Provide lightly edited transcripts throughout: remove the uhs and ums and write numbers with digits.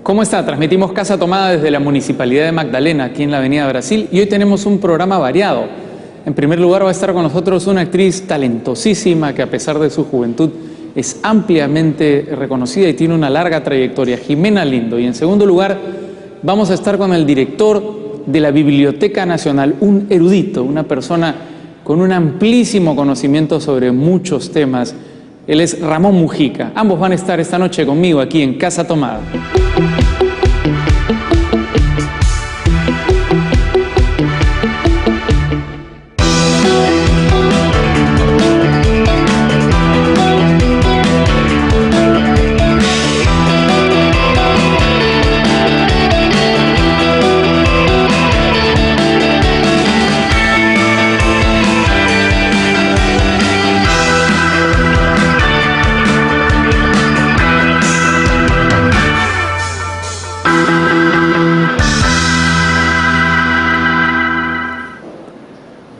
¿Cómo está? Transmitimos Casa Tomada desde la Municipalidad de Magdalena, aquí en la Avenida Brasil, y hoy tenemos un programa variado. En primer lugar va a estar con nosotros una actriz talentosísima que a pesar de su juventud es ampliamente reconocida y tiene una larga trayectoria, Jimena Lindo. Y en segundo lugar vamos a estar con el director de la Biblioteca Nacional, un erudito, una persona con un amplísimo conocimiento sobre muchos temas. Él es Ramón Mujica. Ambos van a estar esta noche conmigo aquí en Casa Tomada.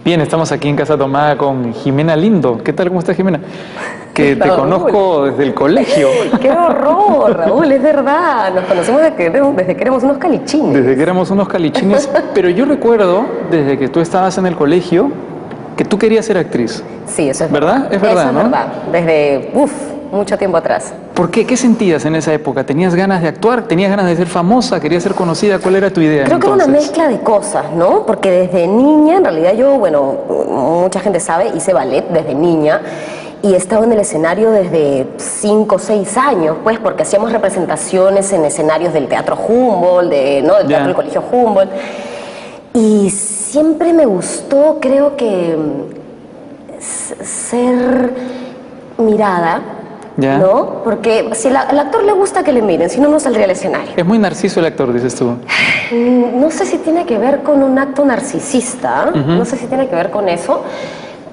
Bien, estamos aquí en Casa Tomada con Jimena Lindo. ¿Qué tal? ¿Cómo estás, Jimena? Que te conozco desde el colegio. ¡Qué horror, Raúl! Es verdad, nos conocemos desde que éramos unos calichines. Desde que éramos unos calichines, pero yo recuerdo, desde que tú estabas en el colegio, que tú querías ser actriz. Sí, eso es verdad. ¿Verdad? Es verdad, eso ¿no? Es verdad, desde, mucho tiempo atrás. ¿Por qué? ¿Qué sentías en esa época? ¿Tenías ganas de actuar? ¿Tenías ganas de ser famosa? ¿Querías ser conocida? ¿Cuál era tu idea? Creo que era una mezcla de cosas, ¿no? Porque desde niña, en realidad yo, mucha gente sabe, hice ballet desde niña y he estado en el escenario desde 5 o 6 años, pues, porque hacíamos representaciones en escenarios del Teatro Humboldt, del Teatro del Colegio Humboldt. Y siempre me gustó, creo que, ser mirada. ¿Ya? ¿No? Porque si al actor le gusta que le miren, si no, no saldría al escenario. Es muy narciso el actor, dices tú. No sé si tiene que ver con un acto narcisista, no sé si tiene que ver con eso,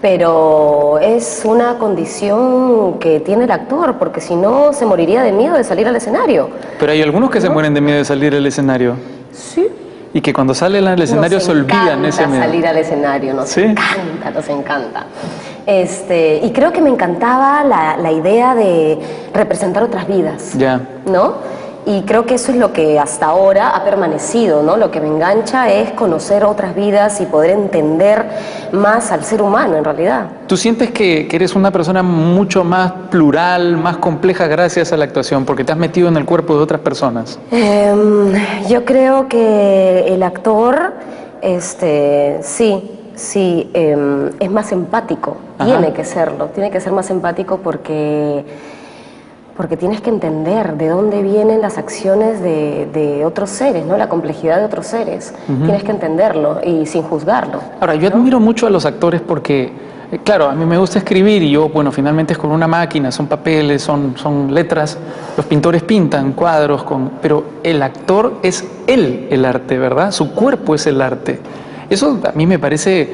pero es una condición que tiene el actor, porque si no se moriría de miedo de salir al escenario. Pero hay algunos que se mueren de miedo de salir al escenario. Sí. Y que cuando salen al escenario se olvidan ese miedo. Salir al escenario, nos encanta, nos encanta. Y creo que me encantaba la idea de representar otras vidas, ¿no? Y creo que eso es lo que hasta ahora ha permanecido, ¿no? Lo que me engancha es conocer otras vidas y poder entender más al ser humano, en realidad. ¿Tú sientes que eres una persona mucho más plural, más compleja gracias a la actuación, porque te has metido en el cuerpo de otras personas? Yo creo que el actor, sí, es más empático. Tiene que serlo, tiene que ser más empático porque tienes que entender de dónde vienen las acciones de otros seres, ¿no? La complejidad de otros seres. Tienes que entenderlo y sin juzgarlo. Ahora, yo admiro mucho a los actores porque, claro, a mí me gusta escribir y yo, finalmente es con una máquina, son papeles, son letras. Los pintores pintan cuadros, pero el actor es él el arte, ¿verdad? Su cuerpo es el arte. Eso a mí me parece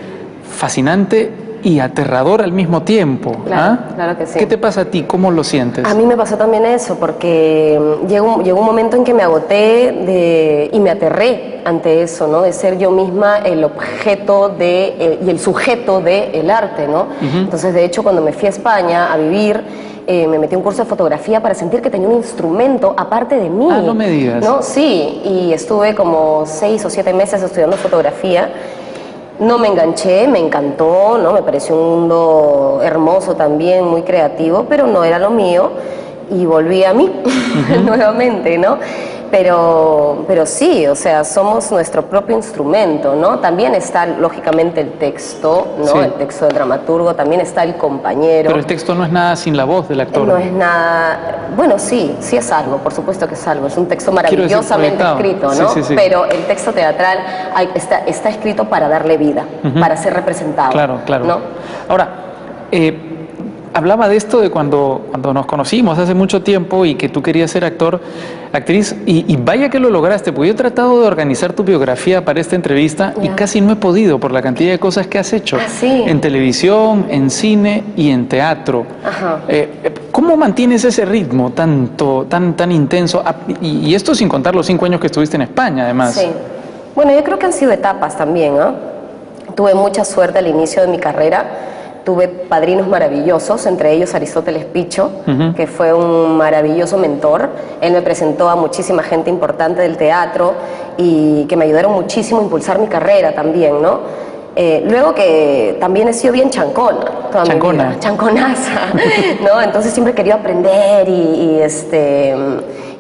fascinante y aterrador al mismo tiempo. Claro, claro que sí. ¿Qué te pasa a ti? ¿Cómo lo sientes? A mí me pasó también eso, porque llegó un momento en que me agoté y me aterré ante eso, ¿no? De ser yo misma el objeto y el sujeto del arte, ¿no? Entonces, de hecho, cuando me fui a España a vivir, me metí en un curso de fotografía para sentir que tenía un instrumento aparte de mí. Ah, no me digas. ¿No? Sí, y estuve como 6 o 7 meses estudiando fotografía. No me enganché, me encantó, ¿no? Me pareció un mundo hermoso también, muy creativo, pero no era lo mío y volví a mí nuevamente, ¿no? Pero sí, o sea, somos nuestro propio instrumento, ¿no? También está, lógicamente, el texto, ¿no? Sí. El texto del dramaturgo, también está el compañero. Pero el texto no es nada sin la voz del actor. No es nada... Bueno, sí es algo, por supuesto que es algo. Es un texto maravillosamente escrito, ¿no? Sí. Pero el texto teatral está escrito para darle vida, para ser representado. Claro. ¿No? Ahora, hablaba de esto de cuando nos conocimos hace mucho tiempo y que tú querías ser actriz, y vaya que lo lograste, porque yo he tratado de organizar tu biografía para esta entrevista y casi no he podido por la cantidad de cosas que has hecho. En televisión, en cine y en teatro. ¿Cómo mantienes ese ritmo tan intenso? Y esto sin contar los 5 años que estuviste en España, además. Sí. Bueno, yo creo que han sido etapas también, ¿no? Tuve mucha suerte al inicio de mi carrera, tuve padrinos maravillosos, entre ellos Aristóteles Picho, que fue un maravilloso mentor. Él me presentó a muchísima gente importante del teatro y que me ayudaron muchísimo a impulsar mi carrera también, ¿no? Luego que también he sido bien chancona toda mi vida, chanconaza, ¿no? Entonces siempre he querido aprender y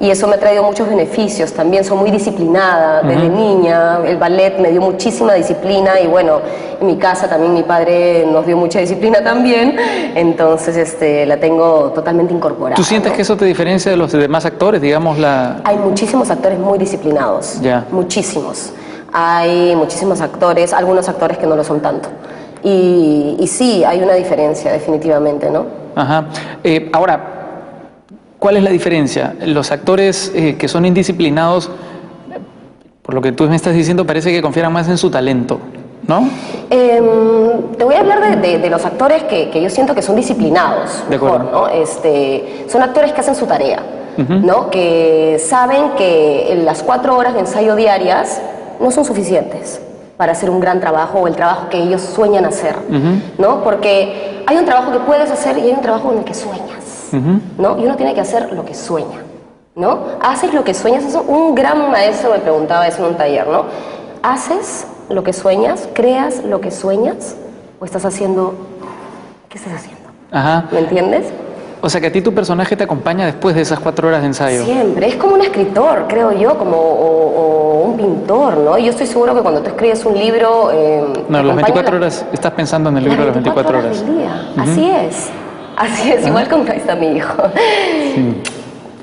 eso me ha traído muchos beneficios. También soy muy disciplinada desde niña, el ballet me dio muchísima disciplina y bueno, en mi casa también mi padre nos dio mucha disciplina también, entonces la tengo totalmente incorporada. ¿Tú sientes que eso te diferencia de los demás actores, digamos Hay muchísimos actores muy disciplinados, muchísimos. Hay muchísimos actores, algunos actores que no lo son tanto. Y sí, hay una diferencia, definitivamente, ¿no? Ajá. Ahora, ¿cuál es la diferencia? Los actores que son indisciplinados, por lo que tú me estás diciendo, parece que confían más en su talento, ¿no? Te voy a hablar de los actores que yo siento que son disciplinados, mejor, ¿no? Son actores que hacen su tarea, ¿no? Que saben que en las 4 horas de ensayo diarias no son suficientes para hacer un gran trabajo o el trabajo que ellos sueñan hacer, ¿no? Porque hay un trabajo que puedes hacer y hay un trabajo en el que sueñas, ¿no? Y uno tiene que hacer lo que sueña, ¿no? Haces lo que sueñas. Eso, un gran maestro me preguntaba eso en un taller, ¿no? ¿Haces lo que sueñas? ¿Creas lo que sueñas? ¿O estás haciendo... ¿Qué estás haciendo? ¿Me entiendes? O sea, que a ti tu personaje te acompaña después de esas 4 horas de ensayo. Siempre. Es como un escritor, creo yo, o un pintor, ¿no? Y yo estoy seguro que cuando tú escribes un libro... no, las 24 horas, estás pensando en el libro de las 24 horas. Del día. Así es, igual como ahí está mi hijo. Sí.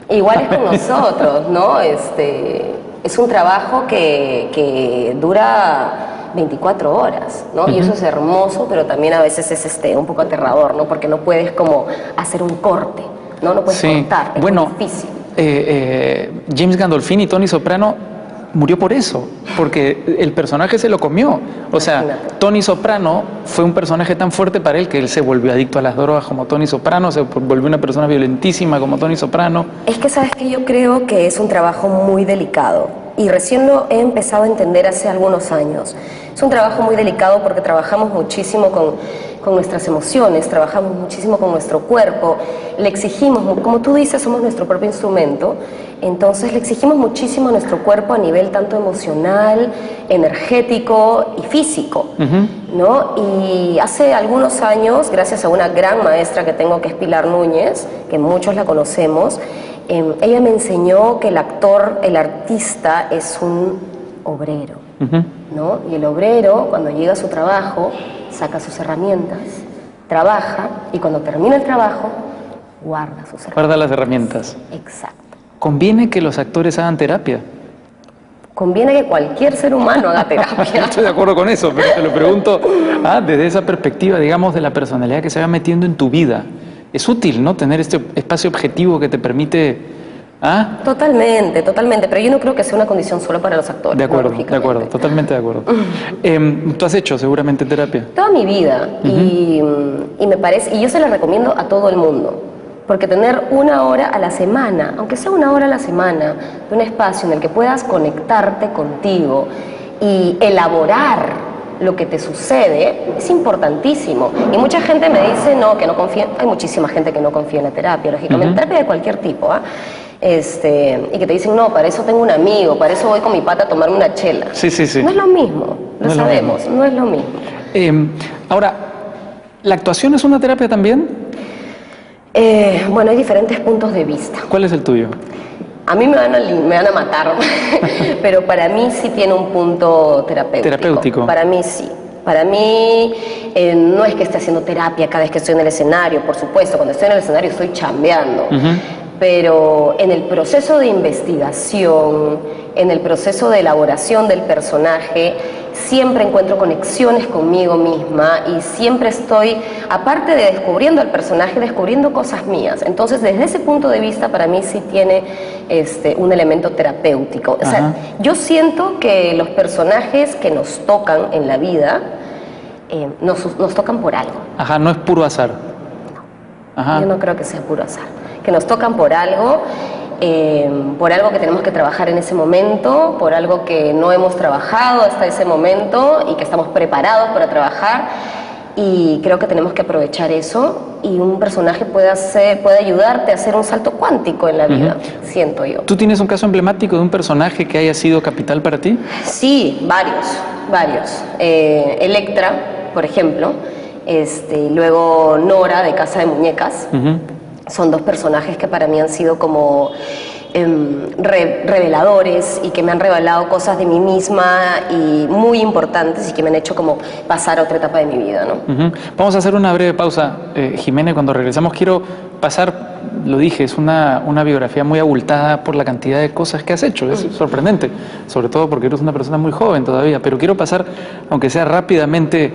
Igual es con nosotros, ¿no? Es un trabajo que dura 24 horas, ¿no? Y eso es hermoso, pero también a veces es un poco aterrador, ¿no? Porque no puedes como hacer un corte, ¿no? No puedes cortar, es muy difícil. James Gandolfini y Tony Soprano murió por eso, porque el personaje se lo comió. O sea, Tony Soprano fue un personaje tan fuerte para él que él se volvió adicto a las drogas como Tony Soprano, se volvió una persona violentísima como Tony Soprano. Es que, ¿sabes qué? Yo creo que es un trabajo muy delicado. Y recién lo he empezado a entender hace algunos años. Es un trabajo muy delicado porque trabajamos muchísimo con nuestras emociones, trabajamos muchísimo con nuestro cuerpo, le exigimos, como tú dices, somos nuestro propio instrumento, entonces le exigimos muchísimo a nuestro cuerpo a nivel tanto emocional, energético y físico, ¿no? Y hace algunos años, gracias a una gran maestra que tengo, que es Pilar Núñez, que muchos la conocemos, ella me enseñó que el actor, el artista, es un obrero, ¿no? Y el obrero, cuando llega a su trabajo, saca sus herramientas, trabaja, y cuando termina el trabajo, guarda sus herramientas. Guarda las herramientas. Exacto. ¿Conviene que los actores hagan terapia? Conviene que cualquier ser humano haga terapia. Estoy de acuerdo con eso, pero te lo pregunto desde esa perspectiva, digamos, de la personalidad que se va metiendo en tu vida. Es útil, ¿no? Tener este espacio objetivo que te permite... Totalmente, pero yo no creo que sea una condición solo para los actores. De acuerdo, totalmente de acuerdo. ¿Tú has hecho seguramente terapia? Toda mi vida, y me parece, y yo se la recomiendo a todo el mundo, porque tener 1 hora a la semana, aunque sea 1 hora a la semana, de un espacio en el que puedas conectarte contigo y elaborar lo que te sucede, es importantísimo. Y mucha gente me dice, no, que no confía. Hay muchísima gente que no confía en la terapia, lógicamente, terapia de cualquier tipo, y que te dicen, no, para eso tengo un amigo, para eso voy con mi pata a tomarme una chela. Sí. No es lo mismo, lo sabemos, no es lo mismo. Ahora, ¿la actuación es una terapia también? Bueno, hay diferentes puntos de vista. ¿Cuál es el tuyo? A mí me van a matar, pero para mí sí tiene un punto terapéutico. Para mí sí. Para mí no es que esté haciendo terapia cada vez que estoy en el escenario, por supuesto, cuando estoy en el escenario estoy chambeando, pero en el proceso de investigación, en el proceso de elaboración del personaje, siempre encuentro conexiones conmigo misma y siempre estoy, aparte de descubriendo al personaje, descubriendo cosas mías. Entonces, desde ese punto de vista, para mí sí tiene un elemento terapéutico. O sea, yo siento que los personajes que nos tocan en la vida nos tocan por algo. No es puro azar. No. Yo no creo que sea puro azar. Que nos tocan por algo que tenemos que trabajar en ese momento, por algo que no hemos trabajado hasta ese momento y que estamos preparados para trabajar. y creo que tenemos que aprovechar eso, y un personaje puede ayudarte a hacer un salto cuántico en la vida, siento yo. ¿Tú tienes un caso emblemático de un personaje que haya sido capital para ti? Sí, varios. Electra, por ejemplo, luego Nora de Casa de Muñecas. Son dos personajes que para mí han sido como reveladores, y que me han revelado cosas de mí misma y muy importantes, y que me han hecho como pasar a otra etapa de mi vida, ¿no? Vamos a hacer una breve pausa, Jimena, y cuando regresamos quiero pasar, lo dije, es una biografía muy abultada por la cantidad de cosas que has hecho, es sorprendente, sobre todo porque eres una persona muy joven todavía, pero quiero pasar, aunque sea rápidamente,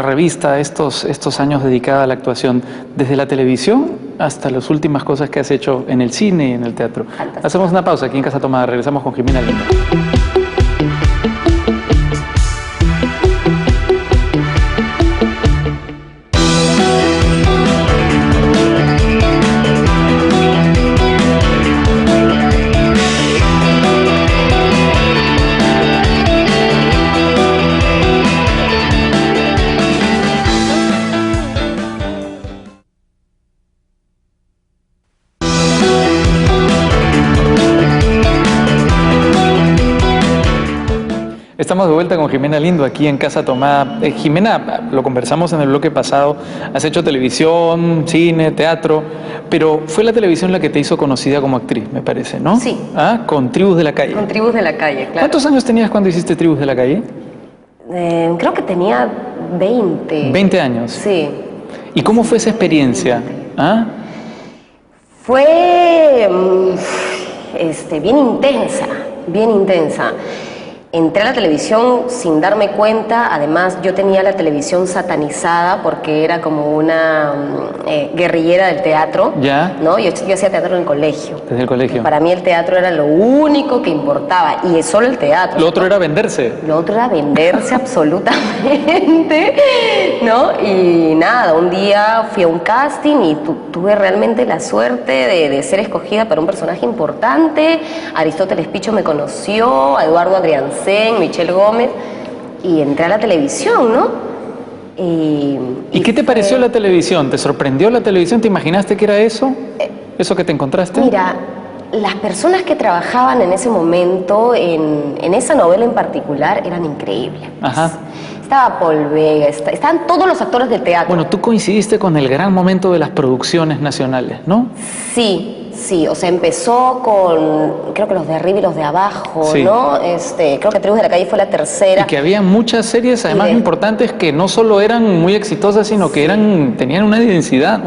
revista estos años dedicada a la actuación, desde la televisión hasta las últimas cosas que has hecho en el cine y en el teatro. Fantástico. Hacemos una pausa aquí en Casa Tomada, regresamos con Jimena Lindo. Estamos de vuelta con Jimena Lindo aquí en Casa Tomada. Jimena, lo conversamos en el bloque pasado, has hecho televisión, cine, teatro, pero fue la televisión la que te hizo conocida como actriz, me parece, ¿no? Sí. ¿Ah? Con Tribus de la Calle. Con Tribus de la Calle, claro. ¿Cuántos años tenías cuando hiciste Tribus de la Calle? Creo que tenía 20. 20 años. Sí. ¿Y cómo fue esa experiencia? ¿Ah? Fue bien intensa. Entré a la televisión sin darme cuenta. Además, yo tenía la televisión satanizada porque era como una guerrillera del teatro. ¿Ya? ¿No? Yo hacía teatro en el colegio. Desde el colegio. Para mí el teatro era lo único que importaba, y es solo el teatro. Lo otro era venderse. Lo otro era venderse absolutamente, ¿no? Y nada, un día fui a un casting y tuve realmente la suerte de ser escogida para un personaje importante. Aristóteles Picho me conoció, a Eduardo Adriancén, Michelle Gómez, y entré a la televisión, ¿no? ¿Y qué te pareció la televisión? ¿Te sorprendió la televisión? ¿Te imaginaste que era eso? ¿Eso que te encontraste? Mira, las personas que trabajaban en ese momento, en esa novela en particular, eran increíbles. Ajá. Estaba Paul Vega, estaban todos los actores del teatro. Bueno, tú coincidiste con el gran momento de las producciones nacionales, ¿no? Sí, o sea, empezó con, creo que los de arriba y los de abajo, Sí. ¿no? Creo que Tribus de la Calle fue la tercera. Y que había muchas series, además importantes, que no solo eran muy exitosas, sino que tenían una densidad,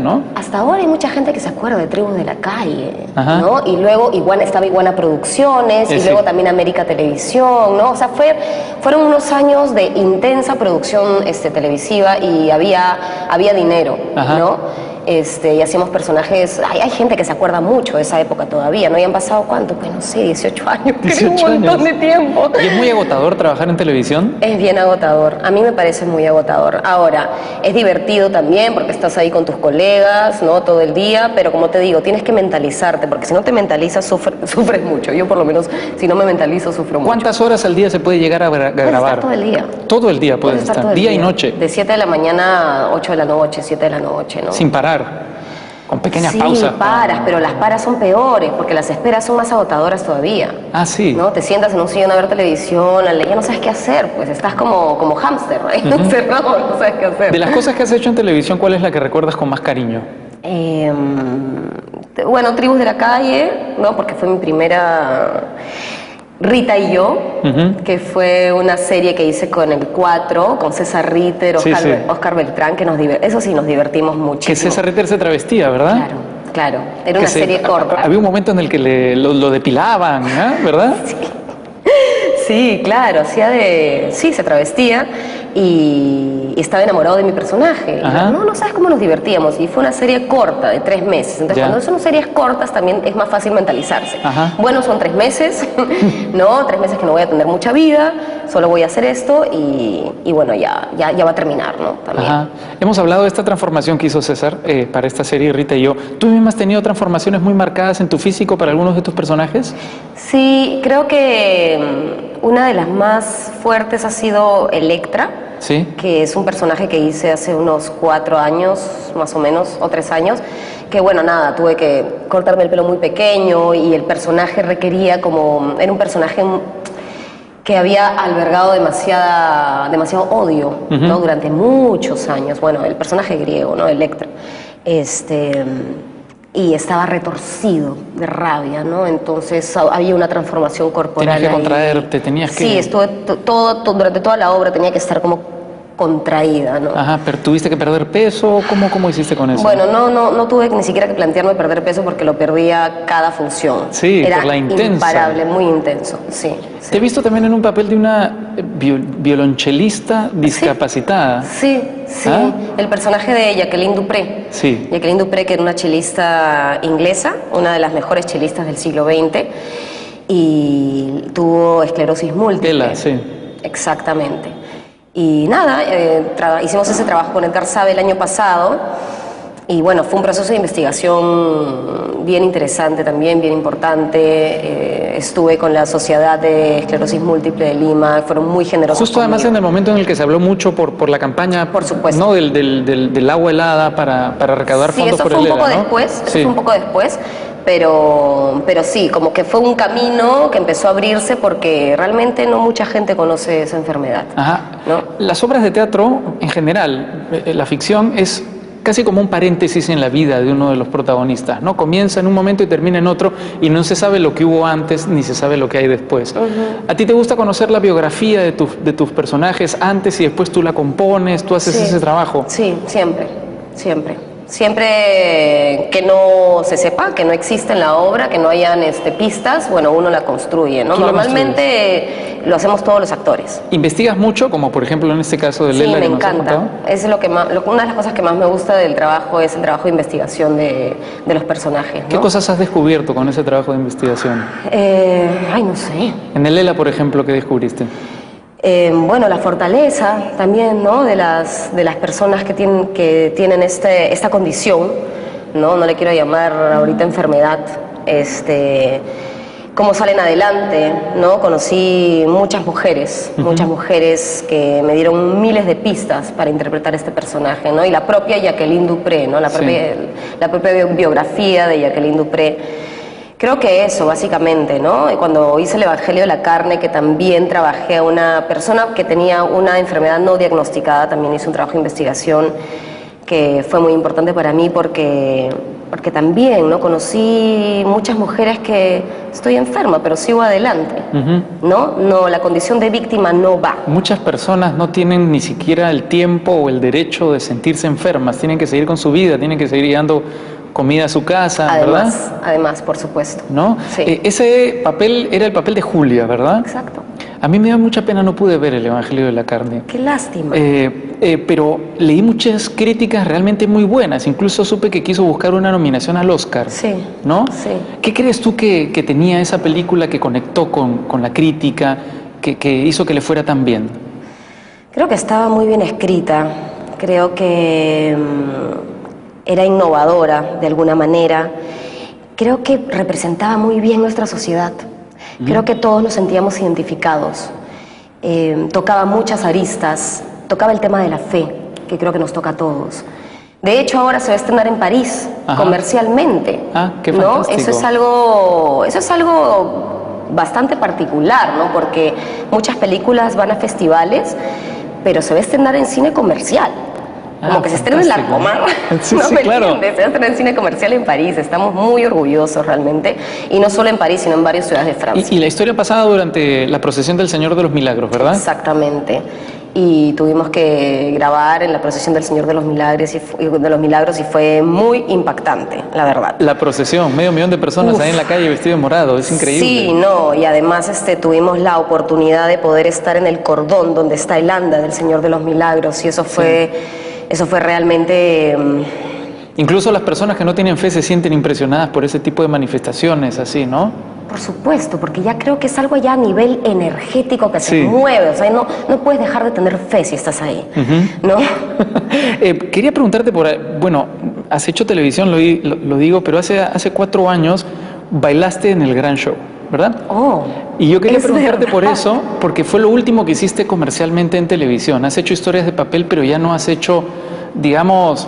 ¿no? Hasta ahora hay mucha gente que se acuerda de Tribus de la Calle, Ajá. ¿no? Y luego estaba Iguana Producciones, y sí. luego también América Televisión, ¿no? O sea, fueron unos años de intensa producción televisiva, y había dinero, Ajá. ¿no? Y hacíamos personajes. Hay gente que se acuerda mucho de esa época todavía, ¿no? Y han pasado, ¿cuánto? Pues no sé, 18 años, 18 un montón años. de tiempo. ¿Y es muy agotador trabajar en televisión? Es bien agotador, a mí me parece muy agotador. Ahora, es divertido también porque estás ahí con tus colegas, ¿no? Todo el día, pero como te digo, tienes que mentalizarte, porque si no te mentalizas sufres mucho. Yo por lo menos, si no me mentalizo, sufro mucho. ¿Cuántas horas al día se puede llegar a Puedes grabar? estar todo el día. Todo el día puedes estar, todo el día y noche, De 7 de la mañana a 8 de la noche, 7 de la noche, ¿no? sin parar, con pequeñas Sí, pausas. paras, pero las paras son peores, porque las esperas son más agotadoras todavía. Ah, sí. ¿No? Te sientas en un sillón a ver televisión, ya no sabes qué hacer, pues estás como hámster, ¿no? Encerrado, no sabes qué hacer. De las cosas que has hecho en televisión, ¿cuál es la que recuerdas con más cariño? Bueno, Tribus de la Calle, ¿no? Porque fue mi primera. Rita y yo, que fue una serie que hice con el 4, con César Ritter, Oscar Beltrán, que eso sí nos divertimos muchísimo. Que César Ritter se travestía, ¿verdad? Claro, era una serie corta. Había un momento en el que lo depilaban, ¿verdad? Sí, claro, se travestía y estaba enamorado de mi personaje. No sabes cómo nos divertíamos. Y fue una serie corta, de 3 meses. Entonces, cuando son series cortas, también es más fácil mentalizarse. Ajá. Bueno, son 3 meses, ¿no? 3 meses que no voy a tener mucha vida, solo voy a hacer esto y bueno, ya va a terminar, ¿no? También. Ajá. Hemos hablado de esta transformación que hizo César para esta serie Rita y yo. ¿Tú misma has tenido transformaciones muy marcadas en tu físico para algunos de tus personajes? Sí, creo que una de las más fuertes ha sido Electra, Sí. que es un personaje que hice hace unos 4 años, más o menos, o 3 años, que bueno, nada, tuve que cortarme el pelo muy pequeño y el personaje requería como, era un personaje que había albergado demasiado odio, ¿no? Durante muchos años. Bueno, el personaje griego, ¿no? Electra. Y estaba retorcido de rabia, ¿no? Entonces había una transformación corporal. Tenías que contraerte, tenías que... Sí, estuve durante toda la obra tenía que estar como contraída, ¿no? Ajá, pero ¿tuviste que perder peso? ¿Cómo hiciste con eso? Bueno, no tuve ni siquiera que plantearme perder peso porque lo perdía cada función. Sí, era por la intensa. imparable, muy intenso, sí. Te he visto también en un papel de una violonchelista discapacitada. Sí. ¿Ah? El personaje de Jacqueline Dupré. Sí. Jacqueline Dupré, que era una chelista inglesa, una de las mejores chelistas del siglo XX, y tuvo esclerosis múltiple. Ela, sí. Exactamente. Y nada, hicimos ese trabajo con Edgar Sabe el año pasado, y bueno, fue un proceso de investigación bien interesante también, bien importante. Estuve con la Sociedad de Esclerosis Múltiple de Lima, fueron muy generosos Justo además conmigo. en el momento en el que se habló mucho por la campaña, Por supuesto. ¿no? del agua helada para recaudar Sí, fondos eso por fue el un poco ELA, ¿no? después, Sí. eso fue un poco después, pero sí, como que fue un camino que empezó a abrirse porque realmente no mucha gente conoce esa enfermedad. Ajá. ¿No? Las obras de teatro, en general, la ficción es casi como un paréntesis en la vida de uno de los protagonistas, ¿no? Comienza en un momento y termina en otro y no se sabe lo que hubo antes ni se sabe lo que hay después. ¿A ti te gusta conocer la biografía de tus personajes antes y después tú la compones, tú haces ese trabajo? Sí, siempre. Siempre que no se sepa, que no existe en la obra, que no hayan pistas, bueno, uno la construye, ¿no? Tú la Normalmente lo hacemos todos los actores. ¿Investigas mucho, como por ejemplo en este caso de Sí, Lela me que nos has encanta. contado? Es una de las cosas que más me gusta del trabajo es el trabajo de investigación de los personajes, ¿no? ¿Qué cosas has descubierto con ese trabajo de investigación? No sé. En el Lela, por ejemplo, ¿qué descubriste? Bueno, la fortaleza también, ¿no? de las personas que tienen esta condición, ¿no? No le quiero llamar ahorita enfermedad, cómo salen adelante, ¿no? Conocí muchas mujeres que me dieron miles de pistas para interpretar este personaje, ¿no? Y la propia Jacqueline Dupré, ¿no? La propia biografía de Jacqueline Dupré. Creo que eso, básicamente, ¿no? Y cuando hice el Evangelio de la Carne, que también trabajé a una persona que tenía una enfermedad no diagnosticada, también hice un trabajo de investigación que fue muy importante para mí porque también, ¿no? Conocí muchas mujeres que estoy enferma, pero sigo adelante, ¿no? No, la condición de víctima no va. Muchas personas no tienen ni siquiera el tiempo o el derecho de sentirse enfermas, tienen que seguir con su vida, tienen que seguir llevando comida a su casa, ¿verdad? Además, por supuesto. ¿No? Sí. Ese papel era el papel de Julia, ¿verdad? Exacto. A mí me da mucha pena, no pude ver el Evangelio de la Carne. Qué lástima. Pero leí muchas críticas realmente muy buenas. Incluso supe que quiso buscar una nominación al Oscar. Sí. ¿No? Sí. ¿Qué crees tú que tenía esa película que conectó con la crítica, que hizo que le fuera tan bien? Creo que estaba muy bien escrita. Creo que era innovadora de alguna manera. Creo que representaba muy bien nuestra sociedad. Creo que todos nos sentíamos identificados. Tocaba muchas aristas, tocaba el tema de la fe, que creo que nos toca a todos. De hecho, ahora se va a estrenar en París, comercialmente. Ah, qué ¿no? fantástico. Eso es algo bastante particular, ¿no? Porque muchas películas van a festivales, pero se va a estrenar en cine comercial. Como que se estrena en Larcomar. Sí, no sí, me claro. entiendes, se estrena en cine comercial en París. Estamos muy orgullosos realmente. Y no solo en París, sino en varias ciudades de Francia. Y la historia pasada durante la procesión del Señor de los Milagros, ¿verdad? Exactamente. Y tuvimos que grabar en la procesión del Señor de los Milagros y fue muy impactante, la verdad. La procesión, 500,000 de personas ahí en la calle vestido de morado, es increíble. Sí, no, y además tuvimos la oportunidad de poder estar en el cordón donde está el anda del Señor de los Milagros y eso fue realmente... Incluso las personas que no tienen fe se sienten impresionadas por ese tipo de manifestaciones, así, ¿no? Por supuesto, porque ya creo que es algo ya a nivel energético que se mueve, o sea, no puedes dejar de tener fe si estás ahí, ¿no? Quería preguntarte bueno, has hecho televisión, lo digo, pero hace 4 años bailaste en el Gran Show. ¿verdad? Oh, Y yo quería es preguntarte por verdad. eso, porque fue lo último que hiciste comercialmente en televisión. Has hecho historias de papel, pero ya no has hecho, digamos,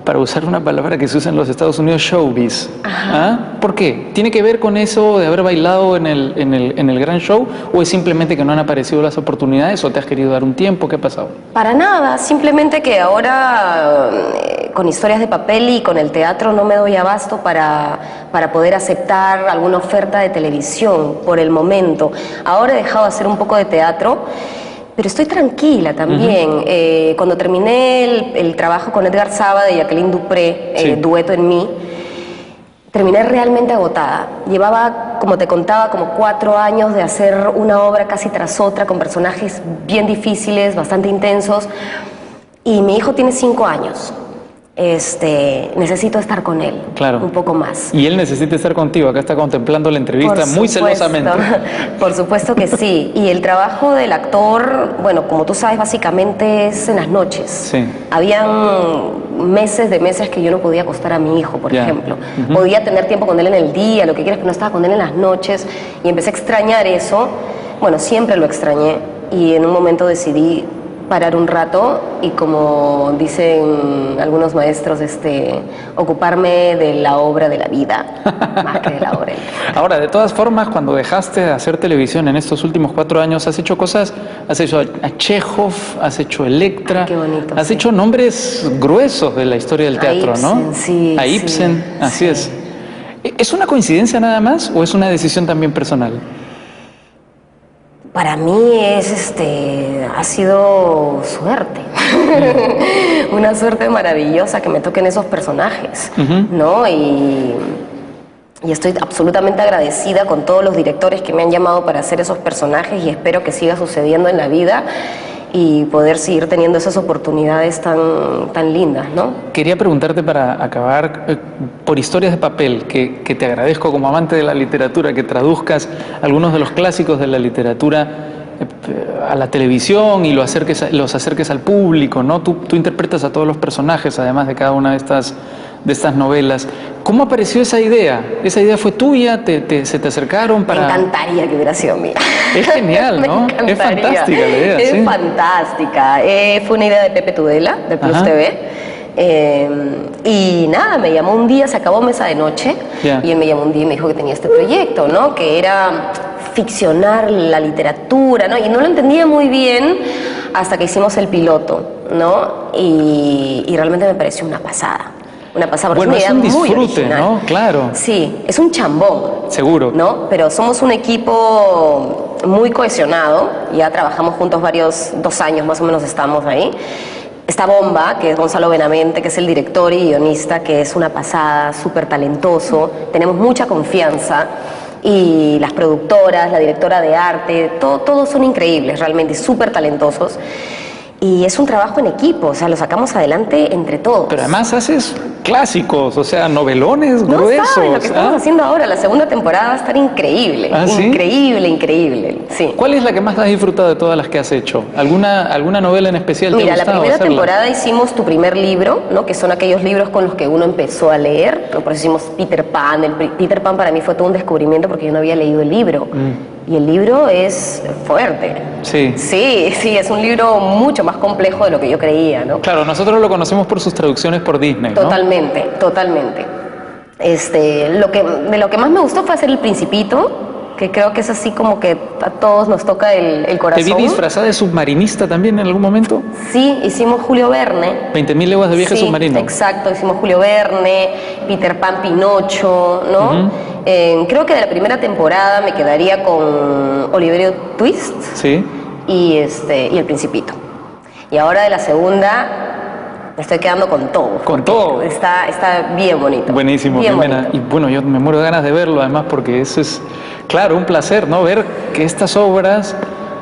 para usar una palabra que se usa en los Estados Unidos, showbiz. ¿Ah? ¿Por qué? ¿Tiene que ver con eso de haber bailado en el gran show? ¿O es simplemente que no han aparecido las oportunidades o te has querido dar un tiempo? ¿Qué ha pasado? Para nada, simplemente que ahora con historias de papel y con el teatro no me doy abasto para poder aceptar alguna oferta de televisión por el momento. Ahora he dejado de hacer un poco de teatro, pero estoy tranquila también. Cuando terminé el trabajo con Edgar Saba de Jacqueline Dupré, Sí. Dueto en mí, terminé realmente agotada. Llevaba, como te contaba, como 4 años de hacer una obra casi tras otra, con personajes bien difíciles, bastante intensos. Y mi hijo tiene 5 años. Necesito estar con él Claro. un poco más. Y él necesita estar contigo. Acá está contemplando la entrevista Por muy supuesto. celosamente. Por supuesto que sí. Y el trabajo del actor, bueno, como tú sabes, básicamente es en las noches. Sí. Habían meses de meses que yo no podía acostar a mi hijo, por Ya. ejemplo. Podía tener tiempo con él en el día, lo que quieras, pero no estaba con él en las noches. Y empecé a extrañar eso. Bueno, siempre lo extrañé. Y en un momento decidí parar un rato y, como dicen algunos maestros, ocuparme de la obra de la vida, más que de la obra del teatro. Ahora, de todas formas, cuando dejaste de hacer televisión en estos últimos 4 años, has hecho cosas, has hecho a Chekhov, has hecho Electra, Ay, qué bonito, has sí. hecho nombres gruesos de la historia del A teatro, ¿no? Ibsen, sí, A sí, Ibsen, así sí. es. ¿Es una coincidencia nada más o es una decisión también personal? Para mí ha sido suerte, una suerte maravillosa que me toquen esos personajes, ¿no? Y estoy absolutamente agradecida con todos los directores que me han llamado para hacer esos personajes y espero que siga sucediendo en la vida y poder seguir teniendo esas oportunidades tan lindas, ¿no? Quería preguntarte para acabar por historias de papel, que te agradezco como amante de la literatura, que traduzcas algunos de los clásicos de la literatura a la televisión y los acerques al público, ¿no? Tú interpretas a todos los personajes, además de cada una de estas novelas. ¿Cómo apareció esa idea? ¿Esa idea fue tuya? ¿Se te acercaron para...? Me encantaría que hubiera sido mía. Es genial, ¿no? Me encantaría. Es fantástica la idea, Es sí. fantástica. Fue una idea de Pepe Tudela, de Plus Ajá. TV. Y nada, me llamó un día, se acabó Mesa de Noche, Ya. y él me llamó un día y me dijo que tenía este proyecto, ¿no? Que era ficcionar la literatura, ¿no? Y no lo entendía muy bien hasta que hicimos el piloto, ¿no? Y realmente me pareció una pasada. Una pasada, porque Bueno, es es una un idea muy disfrute, original. ¿no? Claro. Sí, es un chambón. Seguro. ¿No? Pero somos un equipo muy cohesionado, ya trabajamos juntos 2 años más o menos estamos ahí. Está Bomba, que es Gonzalo Benavente, que es el director y guionista, que es una pasada, súper talentoso, tenemos mucha confianza, y las productoras, la directora de arte, todos son increíbles realmente, súper talentosos. Y es un trabajo en equipo, o sea, lo sacamos adelante entre todos. Pero además haces clásicos, o sea, novelones No gruesos. sabes lo que estamos ¿ah? haciendo ahora, la segunda temporada va a estar increíble. ¿Ah, sí? Increíble, increíble, sí. ¿Cuál es la que más has disfrutado de todas las que has hecho? ¿Alguna novela en especial te ha Mira, la gustado primera hacerla? temporada hicimos Tu primer libro, ¿no? Que son aquellos libros con los que uno empezó a leer, ¿no? Por eso hicimos Peter Pan. Peter Pan para mí fue todo un descubrimiento porque yo no había leído el libro. Y el libro es fuerte. Sí. Sí, es un libro mucho más complejo de lo que yo creía, ¿no? Claro, nosotros lo conocemos por sus traducciones por Disney, ¿no? Totalmente, totalmente. De lo que más me gustó fue hacer El Principito, que creo que es así como que a todos nos toca el corazón. ¿Te vi disfrazada de submarinista también en algún momento? Sí, hicimos Julio Verne. 20.000 leguas de viaje Sí, submarino. exacto, hicimos Julio Verne, Peter Pan, Pinocho, ¿no? Creo que de la primera temporada me quedaría con Oliverio Twist Sí. y El Principito. Y ahora de la segunda me estoy quedando con todo. Con todo. Está bien bonito. Buenísimo, bien Jimena. bonito. Y bueno, yo me muero de ganas de verlo, además, porque eso es, claro, un placer, ¿no? Ver que estas obras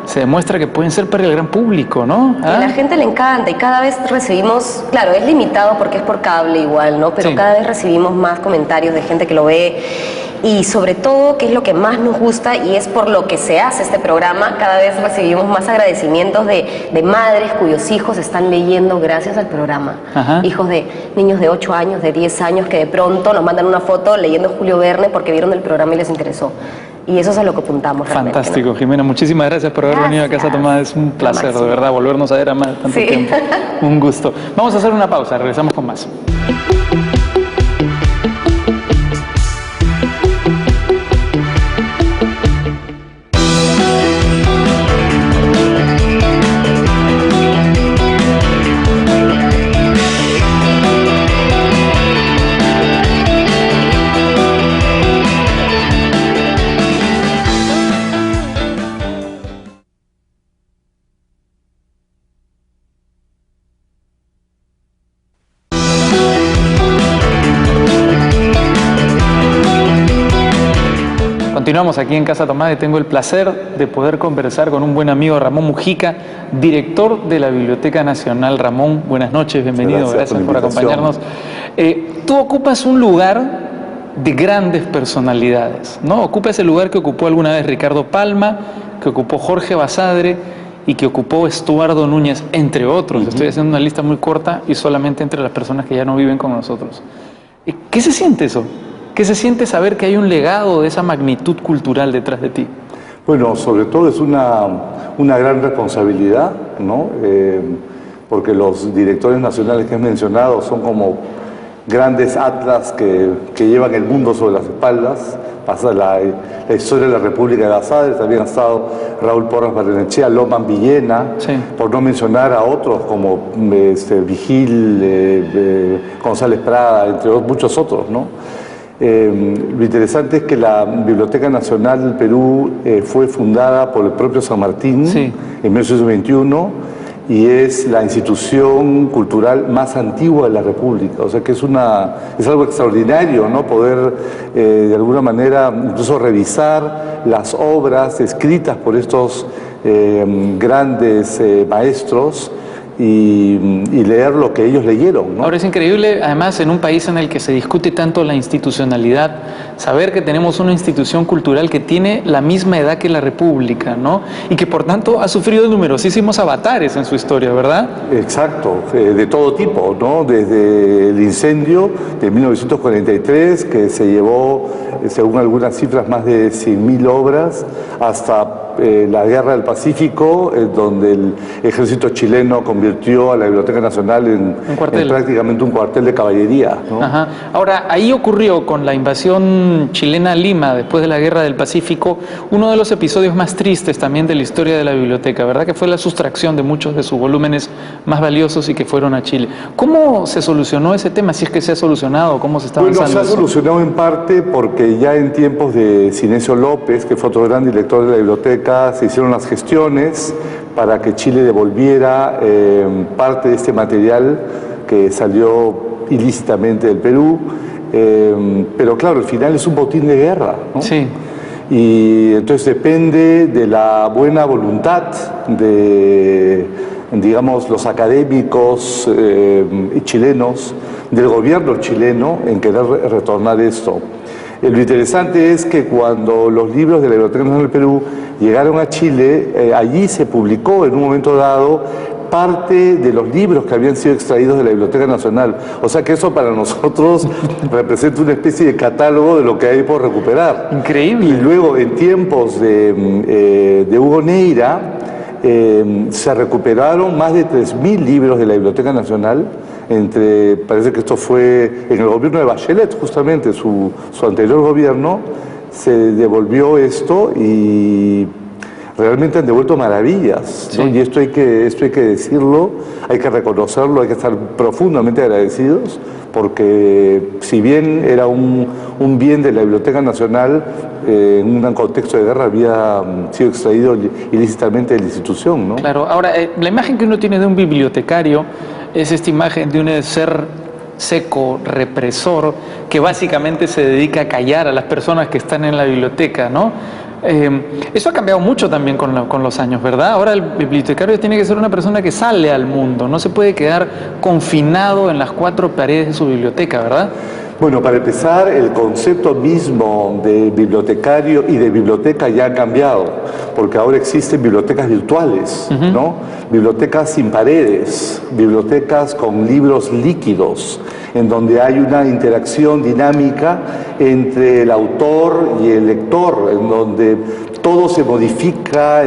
se demuestra que pueden ser para el gran público, ¿no? Y a la gente le encanta y cada vez recibimos, claro, es limitado porque es por cable igual, ¿no? Pero Sí. cada vez recibimos más comentarios de gente que lo ve y sobre todo, que es lo que más nos gusta y es por lo que se hace este programa, cada vez recibimos más agradecimientos de madres cuyos hijos están leyendo gracias al programa. Ajá. Hijos de niños de 8 años, de 10 años que de pronto nos mandan una foto leyendo Julio Verne porque vieron el programa y les interesó. y eso es a lo que apuntamos realmente, Fantástico, ¿no? Jimena. Muchísimas gracias por haber venido a Casa Tomada. Es un placer, de verdad, volvernos a ver a más de tanto tiempo. Un gusto. Vamos a hacer una pausa, regresamos con más. Continuamos aquí en Casa Tomada y tengo el placer de poder conversar con un buen amigo, Ramón Mujica, director de la Biblioteca Nacional. Ramón, buenas noches, bienvenido, gracias por acompañarnos. Tú ocupas un lugar de grandes personalidades, ¿no? Ocupas el lugar que ocupó alguna vez Ricardo Palma, que ocupó Jorge Basadre y que ocupó Estuardo Núñez, entre otros. Estoy haciendo una lista muy corta y solamente entre las personas que ya no viven con nosotros. ¿Qué se siente eso? ¿Qué se siente saber que hay un legado de esa magnitud cultural detrás de ti? Bueno, sobre todo es una gran responsabilidad, ¿no? Porque los directores nacionales que he mencionado son como grandes atlas que llevan el mundo sobre las espaldas. Pasa la historia de la República de Basadre, también ha estado Raúl Porras Barrenechea, Loman Villena, sí, por no mencionar a otros como Vigil, González Prada, entre muchos otros, ¿no? Lo interesante es que la Biblioteca Nacional del Perú fue fundada por el propio San Martín, sí, en 1921 y es la institución cultural más antigua de la República. O sea que es algo extraordinario, ¿no? Poder de alguna manera incluso revisar las obras escritas por estos grandes maestros y leer lo que ellos leyeron, ¿no? Ahora es increíble, además, en un país en el que se discute tanto la institucionalidad, saber que tenemos una institución cultural que tiene la misma edad que la República, ¿no? Y que por tanto ha sufrido numerosísimos avatares en su historia, ¿verdad? Exacto, de todo tipo, ¿no? Desde el incendio de 1943, que se llevó, según algunas cifras, más de 100.000 obras, hasta la Guerra del Pacífico, donde el ejército chileno convirtió a la Biblioteca Nacional en prácticamente un cuartel de caballería, ¿no? Ajá. Ahora, ahí ocurrió con la invasión chilena a Lima, después de la Guerra del Pacífico, uno de los episodios más tristes también de la historia de la biblioteca, ¿verdad? Que fue la sustracción de muchos de sus volúmenes más valiosos y que fueron a Chile. ¿Cómo se solucionó ese tema? Si es que se ha solucionado, ¿cómo se está avanzando? Bueno, se ha solucionado en parte porque ya en tiempos de Cinesio López, que fue otro gran director de la biblioteca, se hicieron las gestiones para que Chile devolviera parte de este material que salió ilícitamente del Perú, pero claro, al final es un botín de guerra, ¿no? Sí. Y entonces depende de la buena voluntad de, digamos, los académicos chilenos, del gobierno chileno, en querer retornar esto. Lo interesante es que cuando los libros de la Biblioteca Nacional del Perú llegaron a Chile, allí se publicó en un momento dado parte de los libros que habían sido extraídos de la Biblioteca Nacional. O sea que eso para nosotros representa una especie de catálogo de lo que hay por recuperar. Increíble. Y luego, en tiempos de Hugo Neira, se recuperaron más de 3.000 libros de la Biblioteca Nacional, parece que esto fue en el gobierno de Bachelet, justamente, su anterior gobierno, se devolvió esto y realmente han devuelto maravillas, ¿no? Sí. Y esto hay que decirlo, hay que reconocerlo, hay que estar profundamente agradecidos, porque si bien era un bien de la Biblioteca Nacional, en un contexto de guerra había sido extraído ilícitamente de la institución, ¿no? Claro, ahora, la imagen que uno tiene de un bibliotecario es esta imagen de un ser seco, represor, que básicamente se dedica a callar a las personas que están en la biblioteca, ¿no? Eso ha cambiado mucho también con los años, ¿verdad? Ahora el bibliotecario tiene que ser una persona que sale al mundo, no se puede quedar confinado en las 4 paredes de su biblioteca, ¿verdad? Bueno, para empezar, el concepto mismo de bibliotecario y de biblioteca ya ha cambiado, porque ahora existen bibliotecas virtuales, ¿no? Bibliotecas sin paredes, bibliotecas con libros líquidos, en donde hay una interacción dinámica entre el autor y el lector, en donde todo se modifica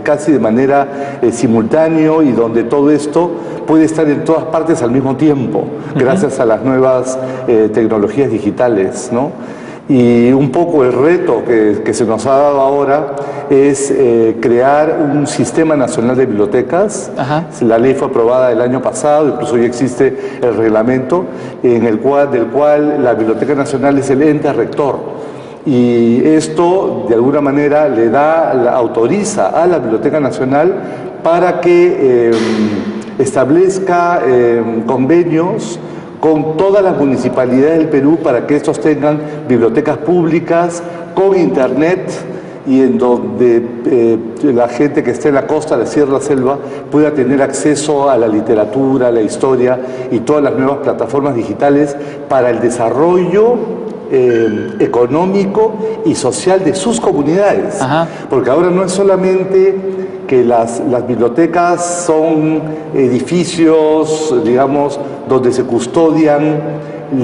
casi de manera simultánea y donde todo esto puede estar en todas partes al mismo tiempo, gracias a las nuevas tecnologías digitales, ¿no? Y un poco el reto que se nos ha dado ahora es crear un sistema nacional de bibliotecas. La ley fue aprobada el año pasado, incluso ya existe el reglamento, del cual la Biblioteca Nacional es el ente rector. Y esto, de alguna manera, autoriza a la Biblioteca Nacional para que establezca convenios con todas las municipalidades del Perú para que estos tengan bibliotecas públicas con internet y en donde la gente que esté en la costa, la sierra, la selva, pueda tener acceso a la literatura, a la historia y todas las nuevas plataformas digitales para el desarrollo económico y social de sus comunidades. Porque ahora no es solamente que las bibliotecas son edificios, digamos, donde se custodian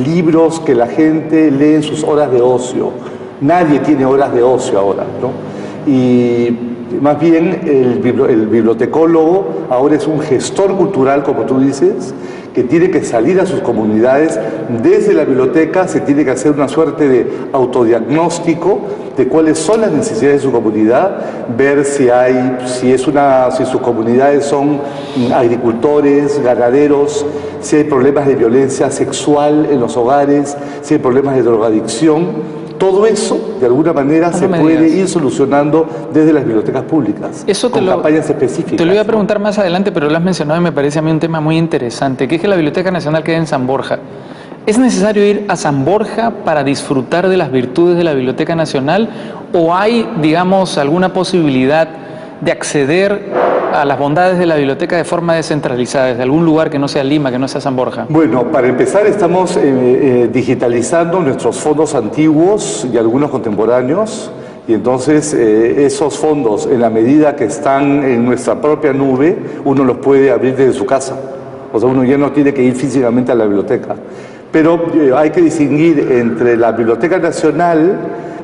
libros que la gente lee en sus horas de ocio. Nadie tiene horas de ocio ahora, ¿no? Y más bien el bibliotecólogo ahora es un gestor cultural, como tú dices, que tiene que salir a sus comunidades. Desde la biblioteca se tiene que hacer una suerte de autodiagnóstico de cuáles son las necesidades de su comunidad, ver si sus comunidades son agricultores, ganaderos, si hay problemas de violencia sexual en los hogares, si hay problemas de drogadicción. Todo eso, de alguna manera, se puede ir solucionando desde las bibliotecas públicas, con campañas específicas. Te lo voy a preguntar más adelante, pero lo has mencionado y me parece a mí un tema muy interesante, que es que la Biblioteca Nacional queda en San Borja. ¿Es necesario ir a San Borja para disfrutar de las virtudes de la Biblioteca Nacional o hay, digamos, alguna posibilidad de acceder a las bondades de la biblioteca de forma descentralizada, desde algún lugar que no sea Lima, que no sea San Borja? Bueno, para empezar estamos digitalizando nuestros fondos antiguos y algunos contemporáneos, y entonces esos fondos, en la medida que están en nuestra propia nube, uno los puede abrir desde su casa. O sea, uno ya no tiene que ir físicamente a la biblioteca. Pero hay que distinguir entre la Biblioteca Nacional,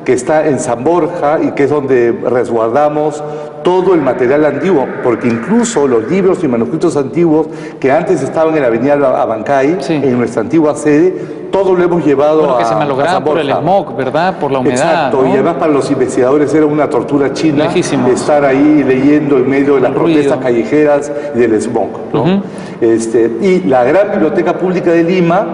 que está en San Borja y que es donde resguardamos todo el material antiguo, porque incluso los libros y manuscritos antiguos que antes estaban en la avenida Abancay, en nuestra antigua sede, todo lo hemos llevado que se malograba por el smog, ¿verdad? Por la humedad. Exacto, ¿no? Y además para los investigadores era una tortura china estar ahí leyendo en medio de las protestas callejeras y del smog, ¿no? Y la gran biblioteca pública de Lima,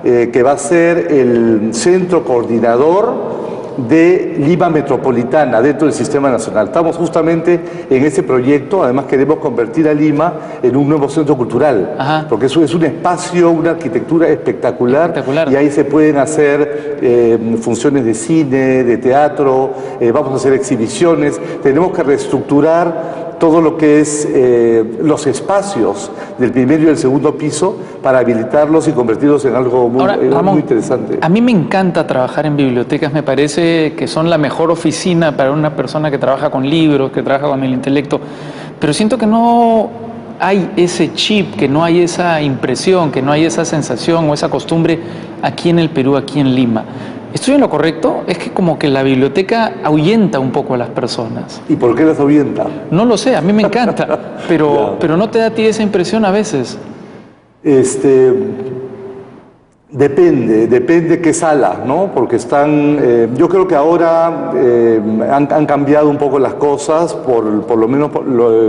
que va a ser el centro coordinador de Lima Metropolitana dentro del Sistema Nacional. Estamos justamente en ese proyecto. Además queremos convertir a Lima en un nuevo centro cultural, porque eso es un espacio, una arquitectura espectacular. Y ahí se pueden hacer funciones de cine, de teatro, vamos a hacer exhibiciones. Tenemos que reestructurar todo lo que es los espacios del primer y del segundo piso para habilitarlos y convertirlos en algo muy interesante. A mí me encanta trabajar en bibliotecas, me parece que son la mejor oficina para una persona que trabaja con libros, que trabaja con el intelecto, pero siento que no hay ese chip, que no hay esa impresión, que no hay esa sensación o esa costumbre aquí en el Perú, aquí en Lima. ¿Estoy en lo correcto? Es que como que la biblioteca ahuyenta un poco a las personas. ¿Y por qué las ahuyenta? No lo sé, a mí me encanta, pero ¿no te da a ti esa impresión a veces? Depende qué sala, ¿no? Porque yo creo que ahora han cambiado un poco las cosas, por lo menos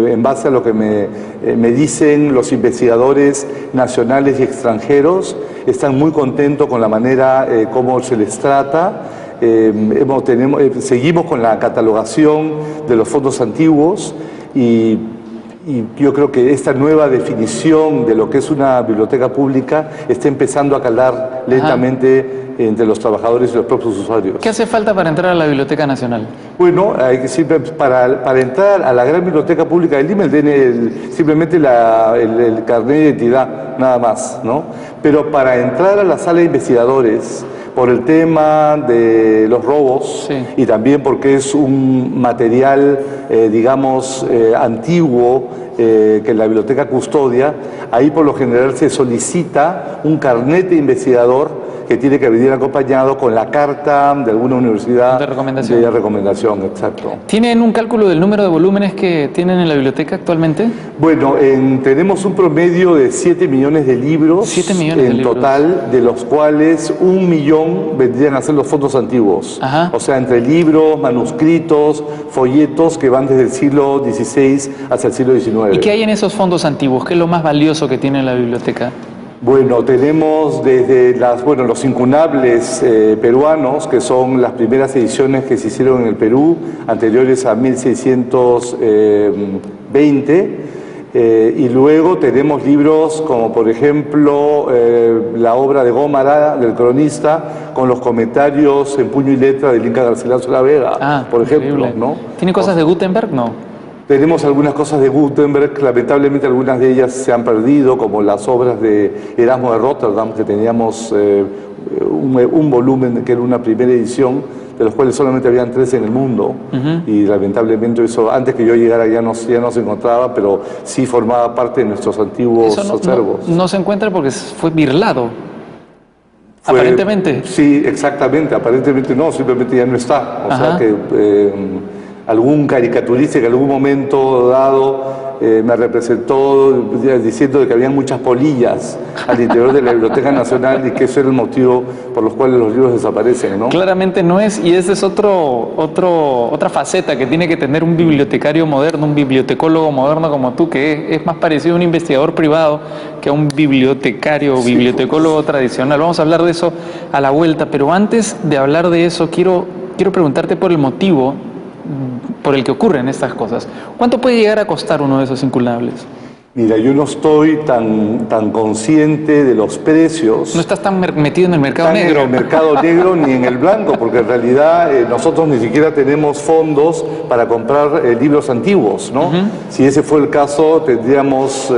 en base a lo que me dicen los investigadores nacionales y extranjeros. Están muy contentos con la manera como se les trata. Seguimos con la catalogación de los fondos antiguos y yo creo que esta nueva definición de lo que es una biblioteca pública está empezando a calar lentamente entre los trabajadores y los propios usuarios. ¿Qué hace falta para entrar a la Biblioteca Nacional? Bueno, para entrar a la gran biblioteca pública de Lima, simplemente el carnet de identidad, nada más, ¿no? Pero para entrar a la sala de investigadores por el tema de los robos, sí, y también porque es un material, digamos, antiguo, que la biblioteca custodia. Ahí por lo general se solicita un carnet de investigador que tiene que venir acompañado con la carta de alguna universidad de recomendación. de recomendación, exacto. ¿Tienen un cálculo del número de volúmenes que tienen en la biblioteca actualmente? Bueno, tenemos un promedio de 7 millones de libros 7 millones de en libros. total, de los cuales 1 millón vendrían a ser los fondos antiguos. Ajá. O sea, entre libros, manuscritos, folletos que van desde el siglo XVI hasta el siglo XIX. ¿Y qué hay en esos fondos antiguos? ¿Qué es lo más valioso que tiene la biblioteca? Bueno, tenemos desde los incunables peruanos, que son las primeras ediciones que se hicieron en el Perú, anteriores a 1620, y luego tenemos libros como, por ejemplo, la obra de Gómara, del cronista, con los comentarios en puño y letra del Inca Garcilaso de la Vega, por ejemplo, increíble. ¿no? ¿Tiene cosas de Gutenberg? No. Tenemos algunas cosas de Gutenberg, lamentablemente algunas de ellas se han perdido, como las obras de Erasmo de Rotterdam, que teníamos un volumen que era una primera edición, de los cuales solamente habían 3 en el mundo, y lamentablemente eso, antes que yo llegara ya no se encontraba, pero sí formaba parte de nuestros antiguos acervos. No se encuentra porque fue birlado. Aparentemente. Sí, exactamente, aparentemente no, simplemente ya no está. O sea que algún caricaturista que en algún momento dado me representó diciendo de que había muchas polillas al interior de la Biblioteca Nacional y que ese era el motivo por los cuales los libros desaparecen, ¿no? Claramente no es, y esa es otra faceta que tiene que tener un bibliotecario moderno, un bibliotecólogo moderno como tú, que es más parecido a un investigador privado que a un bibliotecario o bibliotecólogo tradicional. Vamos a hablar de eso a la vuelta, pero antes de hablar de eso quiero preguntarte por el motivo por el que ocurren estas cosas. ¿Cuánto puede llegar a costar uno de esos incunables? Mira, yo no estoy tan consciente de los precios. No estás tan metido en el mercado negro. En el mercado negro ni en el blanco, porque en realidad nosotros ni siquiera tenemos fondos para comprar libros antiguos, ¿no? Si ese fue el caso, tendríamos,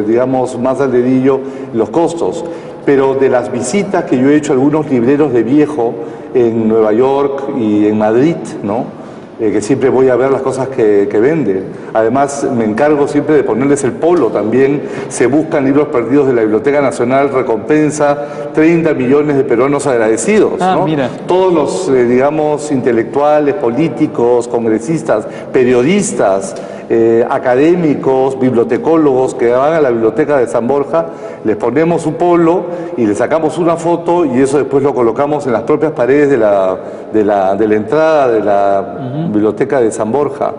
digamos, más al dedillo los costos. Pero de las visitas que yo he hecho a algunos libreros de viejo en Nueva York y en Madrid, ¿no? Que siempre voy a ver las cosas que venden. Además, me encargo siempre de ponerles el polo. También se buscan libros perdidos de la Biblioteca Nacional, recompensa 30 millones de peruanos agradecidos, ¿no? Mira. Todos los, digamos, intelectuales, políticos, congresistas, periodistas, académicos, bibliotecólogos que van a la biblioteca de San Borja, les ponemos un polo y les sacamos una foto y eso después lo colocamos en las propias paredes de la entrada de la biblioteca de San Borja,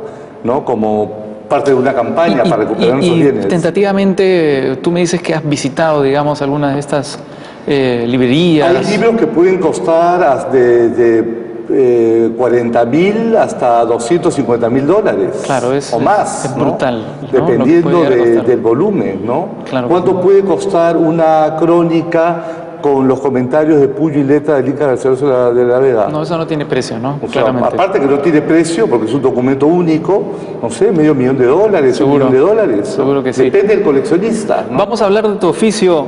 ¿no? Como parte de una campaña para recuperar nuestros bienes. Tentativamente, tú me dices que has visitado, digamos, algunas de estas librerías. Hay libros que pueden costar de 40.000 hasta $250.000. Claro, o más, es ¿no? brutal, ¿no? Dependiendo del volumen, ¿no? Claro. ¿Cuánto puede costar una crónica con los comentarios de puño y letra del Inca Garcilaso de la Vega? No, eso no tiene precio, ¿no? O sea, Claramente. aparte que no tiene precio, porque es un documento único, no sé, $500.000, Seguro. $1 millón. Seguro que sí. Depende del coleccionista, ¿no? Vamos a hablar de tu oficio,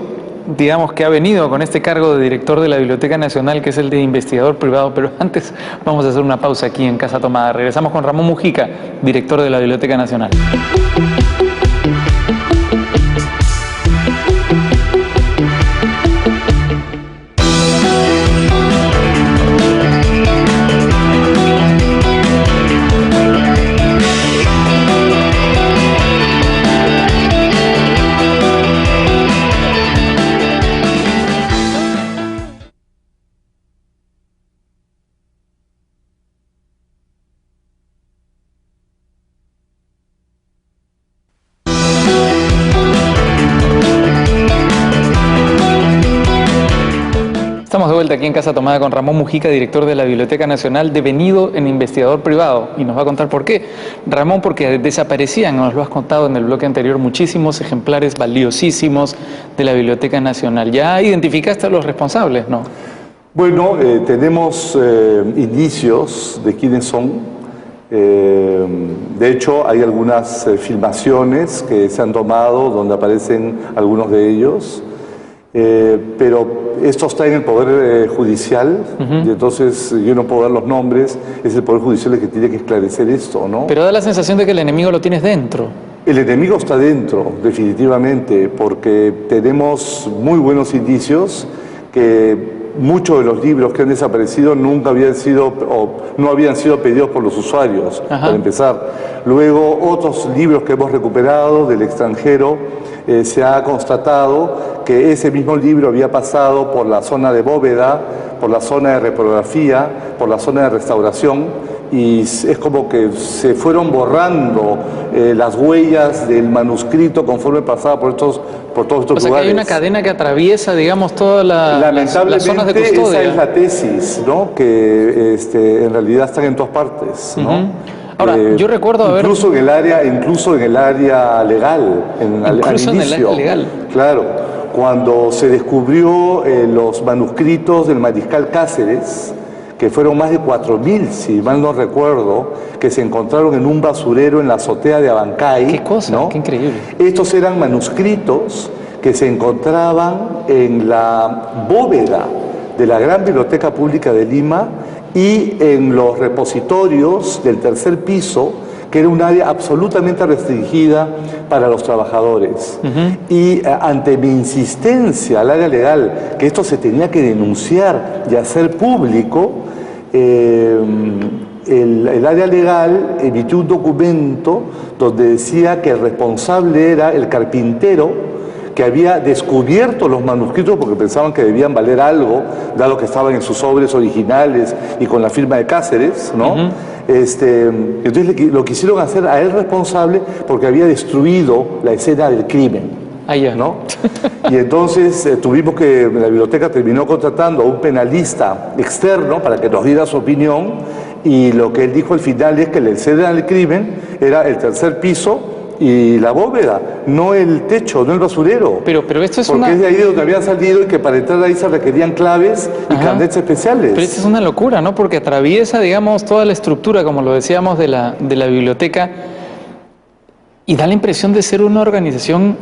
digamos, que ha venido con este cargo de director de la Biblioteca Nacional, que es el de investigador privado, pero antes vamos a hacer una pausa aquí en Casa Tomada. Regresamos con Ramón Mujica, director de la Biblioteca Nacional. Estamos de vuelta aquí en Casa Tomada con Ramón Mujica, director de la Biblioteca Nacional, devenido en investigador privado. Y nos va a contar por qué. Ramón, porque desaparecían, nos lo has contado en el bloque anterior, muchísimos ejemplares valiosísimos de la Biblioteca Nacional. ¿Ya identificaste a los responsables, no? Bueno, tenemos indicios de quiénes son. De hecho, hay algunas filmaciones que se han tomado donde aparecen algunos de ellos. Pero esto está en el Poder Judicial, y entonces yo no puedo dar los nombres, es el Poder Judicial el que tiene que esclarecer esto, ¿no? Pero da la sensación de que el enemigo lo tienes dentro. El enemigo está dentro, definitivamente, porque tenemos muy buenos indicios que muchos de los libros que han desaparecido nunca habían sido o no habían sido pedidos por los usuarios, para empezar. Luego, otros libros que hemos recuperado del extranjero, se ha constatado que ese mismo libro había pasado por la zona de bóveda, por la zona de reprografía, por la zona de restauración, y es como que se fueron borrando las huellas del manuscrito conforme pasaba por todos estos lugares. O sea que hay una cadena que atraviesa, digamos, todas las zonas de custodia. Esa es la tesis, ¿no? Que en realidad están en todas partes, ¿no? Ahora, yo recuerdo haber... Incluso en el área legal, incluso al inicio. en el área legal. Claro, cuando se descubrió los manuscritos del mariscal Cáceres, que fueron más de 4.000, si mal no recuerdo, que se encontraron en un basurero en la azotea de Abancay. ¡Qué cosa! ¿No? ¡Qué increíble! Estos eran manuscritos que se encontraban en la bóveda de la Gran Biblioteca Pública de Lima y en los repositorios del tercer piso, que era un área absolutamente restringida para los trabajadores. Y ante mi insistencia al área legal, que esto se tenía que denunciar y hacer público, el área legal emitió un documento donde decía que el responsable era el carpintero que había descubierto los manuscritos porque pensaban que debían valer algo, dado que estaban en sus sobres originales y con la firma de Cáceres, ¿no? Entonces lo quisieron hacer a él responsable porque había destruido la escena del crimen, ¿no? Y entonces la biblioteca terminó contratando a un penalista externo para que nos diera su opinión, y lo que él dijo al final es que la escena del crimen era el tercer piso y la bóveda, no el techo, no el basurero. Pero esto es porque es de ahí de donde habían salido y que para entrar ahí se requerían claves y carnets especiales. Pero esto es una locura, ¿no? Porque atraviesa, digamos, toda la estructura, como lo decíamos, de la biblioteca, y da la impresión de ser una organización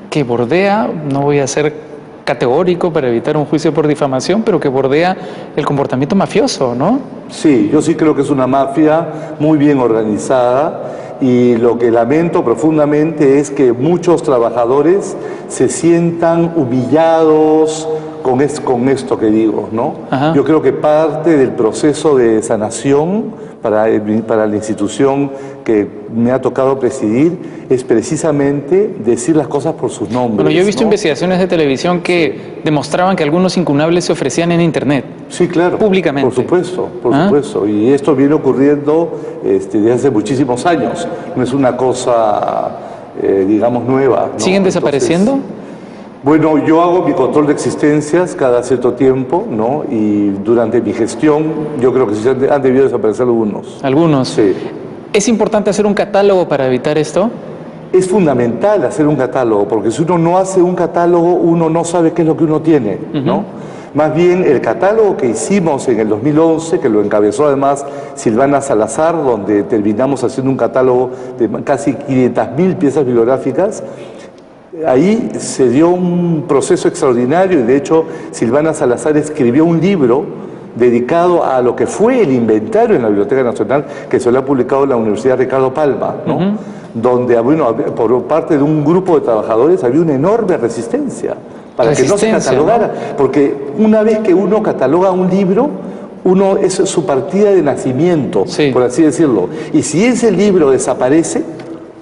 que bordea, no voy a ser categórico para evitar un juicio por difamación, pero que bordea el comportamiento mafioso, ¿no? Sí, yo sí creo que es una mafia muy bien organizada. Y lo que lamento profundamente es que muchos trabajadores se sientan humillados con esto que digo, ¿no? Yo creo que parte del proceso de sanación para la institución que me ha tocado presidir es precisamente decir las cosas por sus nombres. Bueno, yo he visto ¿no? investigaciones de televisión que demostraban que algunos incunables se ofrecían en Internet. Sí, claro. Públicamente. Por supuesto. Y esto viene ocurriendo desde hace muchísimos años. No es una cosa, digamos, nueva, ¿no? ¿Siguen desapareciendo? Bueno, yo hago mi control de existencias cada cierto tiempo, ¿no? Y durante mi gestión yo creo que sí han debido desaparecer algunos. Algunos. Sí. ¿Es importante hacer un catálogo para evitar esto? Es fundamental hacer un catálogo, porque si uno no hace un catálogo, uno no sabe qué es lo que uno tiene, ¿no? Más bien, el catálogo que hicimos en el 2011, que lo encabezó además Silvana Salazar, donde terminamos haciendo un catálogo de casi 500.000 piezas bibliográficas, ahí se dio un proceso extraordinario y de hecho Silvana Salazar escribió un libro dedicado a lo que fue el inventario en la Biblioteca Nacional, que se lo ha publicado en la Universidad Ricardo Palma, ¿no? Donde, bueno, por parte de un grupo de trabajadores había una enorme resistencia para que no se catalogara, ¿no? Porque una vez que uno cataloga un libro, uno es su partida de nacimiento, por así decirlo, y si ese libro desaparece,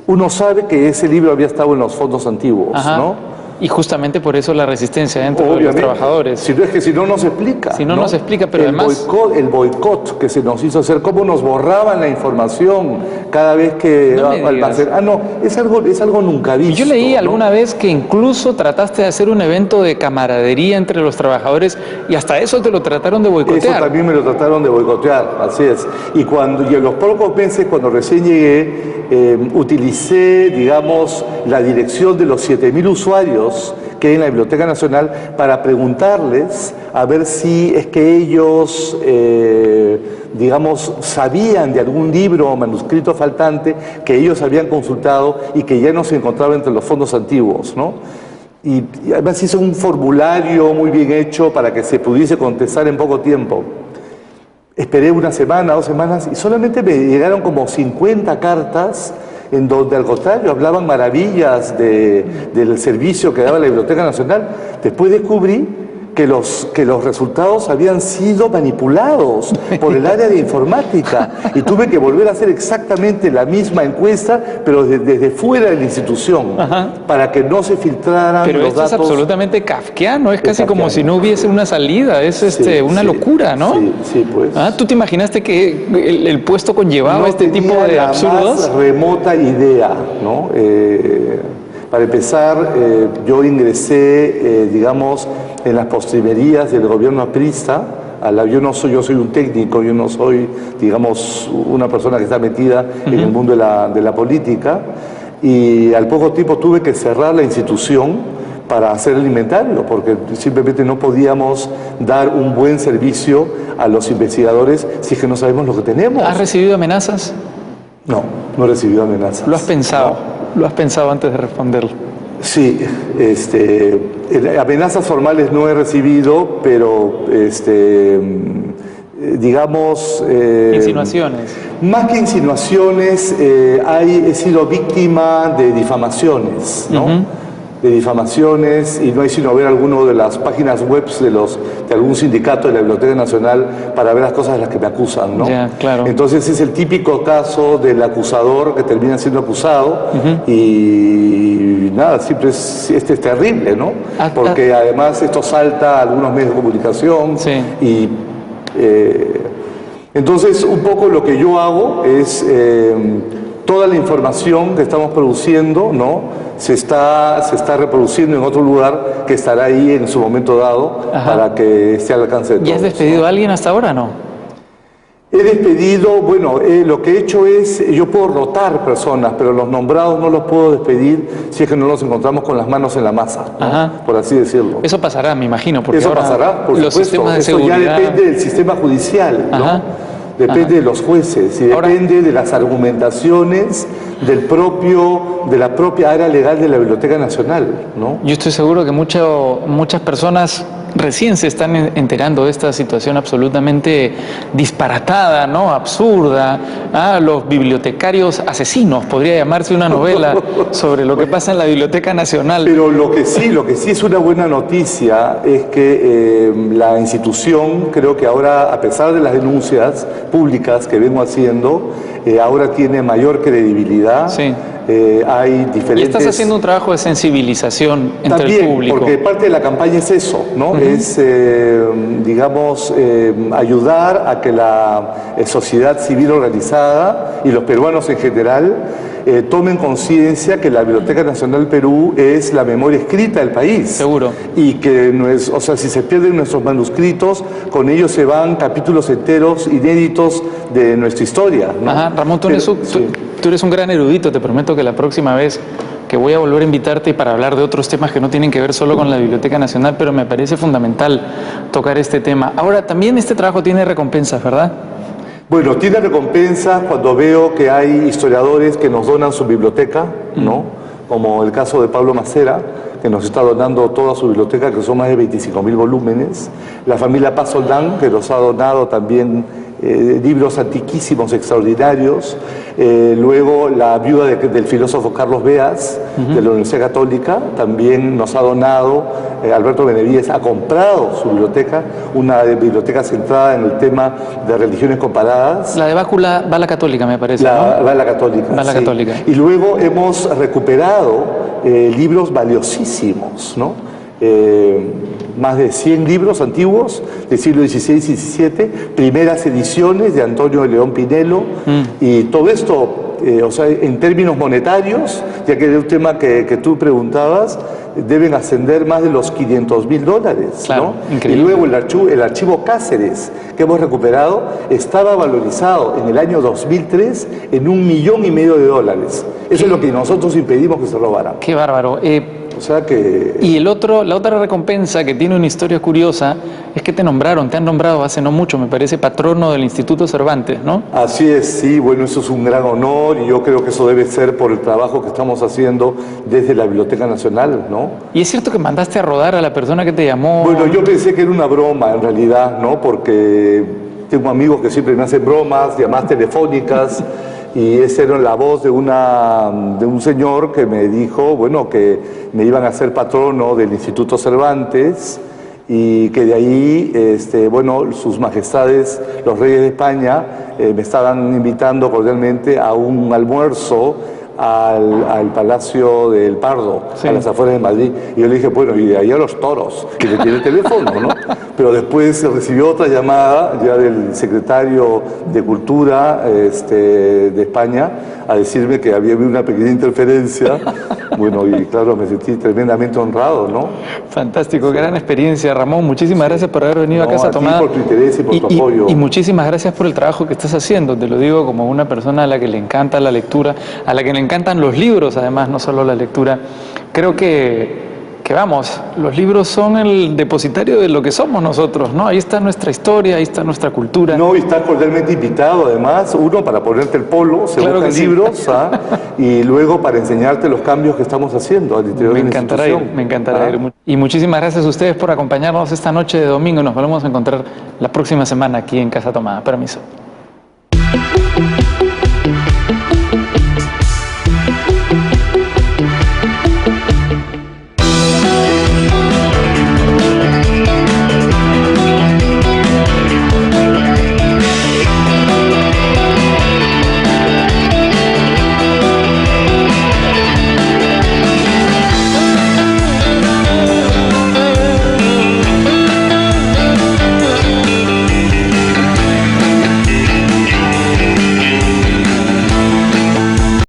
uno sabe que ese libro había estado en los fondos antiguos, ¿no? Y justamente por eso la resistencia dentro de los trabajadores. Si no, es que si no, no se explica. Si no, no se explica, pero además... El boicot que se nos hizo hacer, cómo nos borraban la información cada vez que... es algo nunca visto. Yo leí alguna vez que incluso trataste de hacer un evento de camaradería entre los trabajadores y hasta eso te lo trataron de boicotear. Eso también me lo trataron de boicotear, así es. Y a los pocos meses, cuando recién llegué, utilicé, digamos, la dirección de los 7.000 usuarios que hay en la Biblioteca Nacional para preguntarles a ver si es que ellos, digamos, sabían de algún libro o manuscrito faltante que ellos habían consultado y que ya no se encontraba entre los fondos antiguos, ¿no? y además hice un formulario muy bien hecho para que se pudiese contestar en poco tiempo. Esperé una semana, 2 semanas, y solamente me llegaron como 50 cartas en donde al contrario hablaban maravillas del servicio que daba la Biblioteca Nacional. Después descubrí que los resultados habían sido manipulados por el área de informática y tuve que volver a hacer exactamente la misma encuesta, pero desde fuera de la institución, para que no se filtraran pero los esto datos. es absolutamente kafkiano, es casi como kafkiano. si no hubiese una salida, es una locura, ¿no? Sí, pues. ¿Tú te imaginaste que el puesto conllevaba No este tipo tenía de la absurdos? más remota idea, ¿no? Para empezar, yo ingresé, digamos, en las postrimerías del gobierno aprista. Yo soy un técnico, yo no soy, digamos, una persona que está metida en el mundo de la política. Y al poco tiempo tuve que cerrar la institución para hacer el inventario, porque simplemente no podíamos dar un buen servicio a los investigadores si es que no sabemos lo que tenemos. ¿Has recibido amenazas? No, no he recibido amenazas. ¿Lo has pensado? ¿Lo has pensado antes de responderlo? Sí, amenazas formales no he recibido, pero digamos... Insinuaciones. Más que insinuaciones, he sido víctima de difamaciones, ¿no? De difamaciones, y no hay sino ver alguna de las páginas web de algún sindicato de la Biblioteca Nacional para ver las cosas de las que me acusan, ¿no? Ya, claro. Entonces es el típico caso del acusador que termina siendo acusado y nada, siempre es terrible, ¿no? Porque además esto salta a algunos medios de comunicación y... entonces, un poco lo que yo hago es toda la información que estamos produciendo, ¿no? Se está reproduciendo en otro lugar que estará ahí en su momento dado para que esté al alcance de todos. ¿Y has despedido a alguien hasta ahora, no? He despedido, bueno, lo que he hecho es, yo puedo rotar personas, pero los nombrados no los puedo despedir si es que no los encontramos con las manos en la masa, ¿no? Por así decirlo. Eso pasará, me imagino, porque eso ahora pasará, por los supuesto. sistemas de Eso seguridad... ya depende del sistema judicial, ¿no? Depende de los jueces y depende de las argumentaciones de la propia área legal de la Biblioteca Nacional, ¿no? Yo estoy seguro que muchas personas recién se están enterando de esta situación absolutamente disparatada, ¿no? Absurda. Los bibliotecarios asesinos, podría llamarse una novela sobre lo que pasa en la Biblioteca Nacional. Pero lo que sí es una buena noticia es que la institución, creo que ahora, a pesar de las denuncias públicas que vengo haciendo, ahora tiene mayor credibilidad. Sí. Hay diferentes... Y estás haciendo un trabajo de sensibilización entre También, el público. porque parte de la campaña es eso, ¿no? Es, digamos, ayudar a que la sociedad civil organizada y los peruanos en general tomen conciencia que la Biblioteca Nacional Perú es la memoria escrita del país. Seguro. Y que, si se pierden nuestros manuscritos, con ellos se van capítulos enteros inéditos de nuestra historia, ¿no? Ramón, tú eres un gran erudito, te prometo que la próxima vez que voy a volver a invitarte para hablar de otros temas que no tienen que ver solo con la Biblioteca Nacional, pero me parece fundamental tocar este tema. Ahora, también este trabajo tiene recompensas, ¿verdad? Bueno, tiene recompensas cuando veo que hay historiadores que nos donan su biblioteca, ¿no? Como el caso de Pablo Macera, que nos está donando toda su biblioteca, que son más de 25.000 volúmenes. La familia Paz Soldán, que nos ha donado también libros antiquísimos, extraordinarios. Luego la viuda del filósofo Carlos Beas, de la Universidad Católica, también nos ha donado. Alberto Benavides ha comprado su biblioteca, una biblioteca centrada en el tema de religiones comparadas. La de Bácula va a la Católica, me parece, ¿no? Va a la Católica. Va a la Católica. Y luego hemos recuperado libros valiosísimos, ¿no? Más de 100 libros antiguos del siglo XVI y XVII, primeras ediciones de Antonio de León Pinelo, y todo esto, en términos monetarios, ya que era un tema que tú preguntabas, deben ascender más de los $500.000, claro, ¿no? increíble. Y luego el archivo Cáceres, que hemos recuperado, estaba valorizado en el año 2003 en $1,5 millones. Eso es lo que nosotros impedimos que se robaran. Qué bárbaro. O sea que... Y la otra recompensa que tiene una historia curiosa es que te han nombrado hace no mucho, me parece, patrono del Instituto Cervantes, ¿no? Así es, sí, bueno, eso es un gran honor y yo creo que eso debe ser por el trabajo que estamos haciendo desde la Biblioteca Nacional, ¿no? Y es cierto que mandaste a rodar a la persona que te llamó. Bueno, yo pensé que era una broma en realidad, ¿no? Porque tengo amigos que siempre me hacen bromas, llamadas telefónicas, y esa era la voz de un señor que me dijo, bueno, que me iban a hacer patrono del Instituto Cervantes y que de ahí, bueno, sus majestades, los reyes de España, me estaban invitando cordialmente a un almuerzo al Palacio del Pardo, sí, a las afueras de Madrid. Y yo le dije, bueno, y de ahí a los toros, y le tiene el teléfono, ¿no? Pero después se recibió otra llamada ya del secretario de Cultura de España a decirme que había habido una pequeña interferencia. Bueno, y claro, me sentí tremendamente honrado, ¿no? Fantástico, gran experiencia, Ramón. Muchísimas gracias por haber venido a Casa Tomada. Por tu interés y por tu apoyo. Y muchísimas gracias por el trabajo que estás haciendo. Te lo digo como una persona a la que le encanta la lectura, a la que le encantan los libros, además, no solo la lectura. Creo que vamos, los libros son el depositario de lo que somos nosotros, ¿no? Ahí está nuestra historia, ahí está nuestra cultura. No, y estás cordialmente invitado, además, uno, para ponerte el polo, se claro buscan libros, y luego para enseñarte los cambios que estamos haciendo al interior de la institución. Me encantará ir. Y muchísimas gracias a ustedes por acompañarnos esta noche de domingo. Nos volvemos a encontrar la próxima semana aquí en Casa Tomada. Permiso.